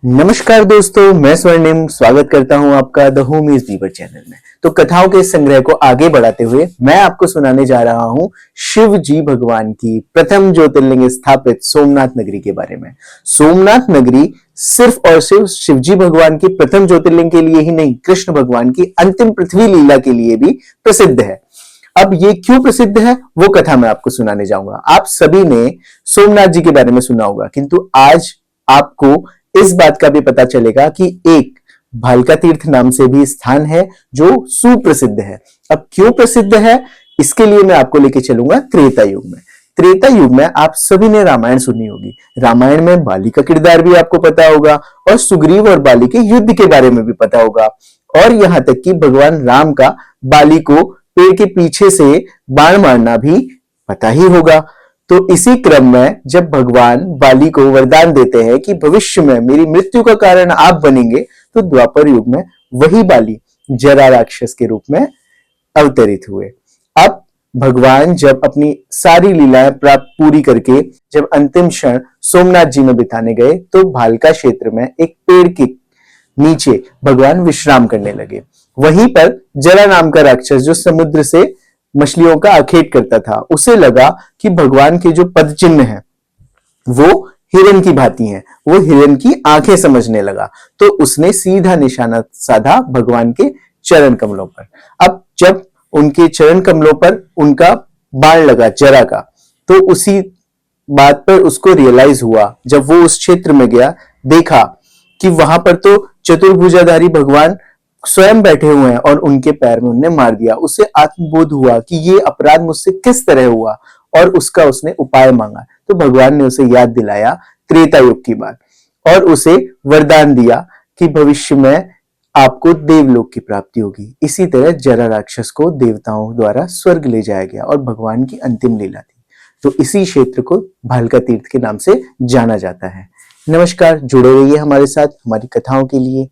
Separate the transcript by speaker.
Speaker 1: नमस्कार दोस्तों, मैं स्वर्णिम स्वागत करता हूं आपका the home is weaver channel में। तो कथाओं के इस संग्रह को आगे बढ़ाते हुए मैं आपको सुनाने जा रहा हूं शिव जी भगवान की प्रथम ज्योतिर्लिंग स्थापित सोमनाथ नगरी के बारे में। सोमनाथ नगरी सिर्फ और सिर्फ शिव जी भगवान की प्रथम ज्योतिर्लिंग के लिए ही नहीं, कृष्ण भगवान की अंतिम पृथ्वी लीला के लिए भी प्रसिद्ध है। अब ये क्यों प्रसिद्ध है वो कथा मैं आपको सुनाने जाऊंगा। आप सभी ने सोमनाथ जी के बारे में सुना होगा, किंतु आज आपको इस बात का भी पता चलेगा कि एक भालका तीर्थ नाम से भी स्थान है जो सुप्रसिद्ध है। अब क्यों प्रसिद्ध है इसके लिए मैं आपको लेके चलूंगा त्रेता युग में। त्रेता युग में आप सभी ने रामायण सुनी होगी। रामायण में बाली का किरदार भी आपको पता होगा और सुग्रीव और बाली के युद्ध के बारे में भी पता होगा, और यहां तक कि भगवान राम का बाली को पेड़ के पीछे से बाण मारना भी पता ही होगा। तो इसी क्रम में जब भगवान बाली को वरदान देते हैं कि भविष्य में मेरी मृत्यु का कारण आप बनेंगे, तो द्वापर युग में वही बाली जरा राक्षस के रूप में अवतरित हुए। अब भगवान जब अपनी सारी लीलाएं प्राप्त पूरी करके जब अंतिम क्षण सोमनाथ जी में बिताने गए, तो भालका क्षेत्र में एक पेड़ के नीचे भगवान विश्राम करने लगे। वहीं पर जरा नाम का राक्षस जो समुद्र से मछलियों का आखेट करता था, उसे लगा कि भगवान के जो पद चिन्ह है वो हिरण की भांति हैं, वो हिरण की आंखें समझने लगा। तो उसने सीधा निशाना साधा भगवान के चरण कमलों पर। अब जब उनके चरण कमलों पर उनका बाण लगा जरा का, तो उसी बात पर उसको रियलाइज हुआ। जब वो उस क्षेत्र में गया, देखा कि वहां पर तो चतुर्भुजाधारी भगवान स्वयं बैठे हुए हैं और उनके पैर में उन्हें मार दिया। उसे आत्मबोध हुआ कि ये अपराध मुझसे किस तरह हुआ, और उसका उसने उपाय मांगा। तो भगवान ने उसे याद दिलाया त्रेता युग की बात और उसे वरदान दिया कि भविष्य में आपको देवलोक की प्राप्ति होगी। इसी तरह जरा राक्षस को देवताओं द्वारा स्वर्ग ले जाया गया और भगवान की अंतिम लीला थी। तो इसी क्षेत्र को भालका तीर्थ के नाम से जाना जाता है। नमस्कार, जुड़े रहिए हमारे साथ हमारी कथाओं के लिए।